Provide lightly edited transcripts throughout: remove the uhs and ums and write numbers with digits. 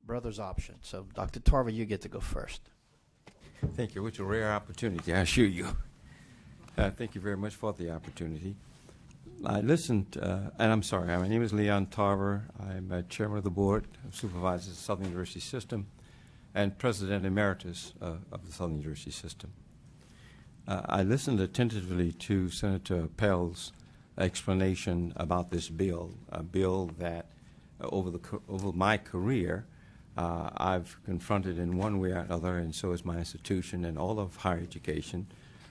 brother's option. So, Dr. Tarver, you get to go first. Thank you. It's a rare opportunity, I assure you. Thank you very much for the opportunity. I listened, and I'm sorry, my name is Leon Tarver. I'm chairman of the board of supervisors of the Southern University System and president emeritus of the Southern University System. I listened attentively to Senator Pell's explanation about this bill, a bill that over my career I've confronted in one way or another, and so has my institution and all of higher education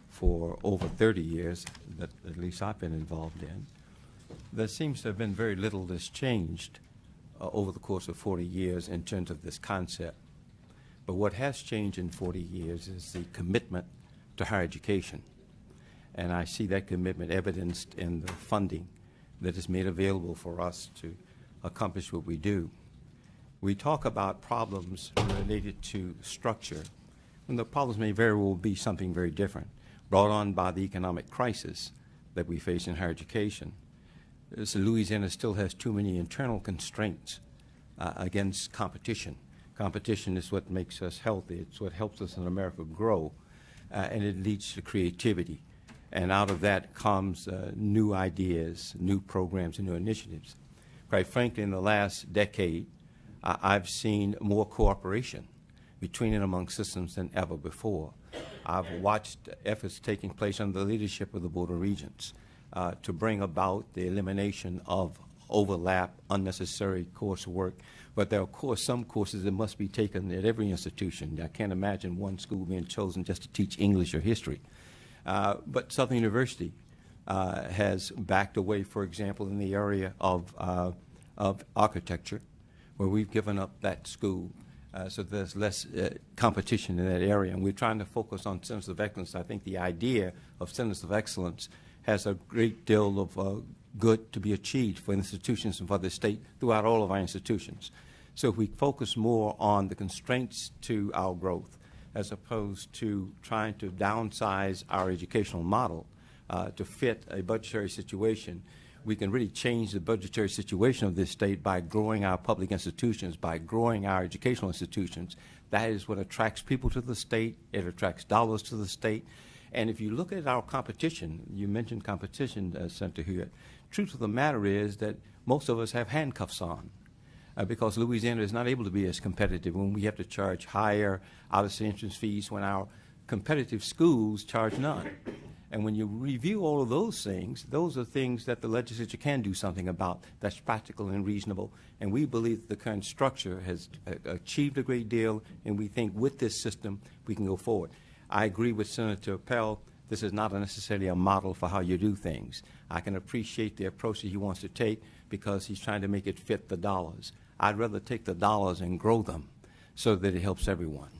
for over 30 years that at least I've been involved in. There seems to have been very little that's changed over the course of 40 years in terms of this concept. But what has changed in 40 years is the commitment to higher education. And I see that commitment evidenced in the funding that is made available for us to accomplish what we do. We talk about problems related to structure, and the problems may very well be something very different, brought on by the economic crisis that we face in higher education. So Louisiana still has too many internal constraints against competition. Competition is what makes us healthy. It's what helps us in America grow, and it leads to creativity. And out of that comes new ideas, new programs, and new initiatives. Quite frankly, in the last decade, I've seen more cooperation between and among systems than ever before. I've watched efforts taking place under the leadership of the Board of Regents to bring about the elimination of overlap, unnecessary coursework. But there are, of course, some courses that must be taken at every institution. I can't imagine one school being chosen just to teach English or history. But Southern University has backed away, for example, in the area of architecture, where we've given up that school so there's less competition in that area. And we're trying to focus on centers of excellence. I think the idea of centers of excellence has a great deal of good to be achieved for institutions and for the state throughout all of our institutions. So if we focus more on the constraints to our growth as opposed to trying to downsize our educational model to fit a budgetary situation, we can really change the budgetary situation of this state by growing our public institutions, by growing our educational institutions. That is what attracts people to the state. It attracts dollars to the state. And if you look at our competition, you mentioned competition, Senator Hewitt, truth of the matter is that most of us have handcuffs on because Louisiana is not able to be as competitive when we have to charge higher out-of-state entrance fees when our competitive schools charge none. And when you review all of those things, those are things that the legislature can do something about that's practical and reasonable. And we believe that the current structure has achieved a great deal, and we think with this system we can go forward. I agree with Senator Pell. This is not necessarily a model for how you do things. I can appreciate the approach that he wants to take because he's trying to make it fit the dollars. I'd rather take the dollars and grow them so that it helps everyone.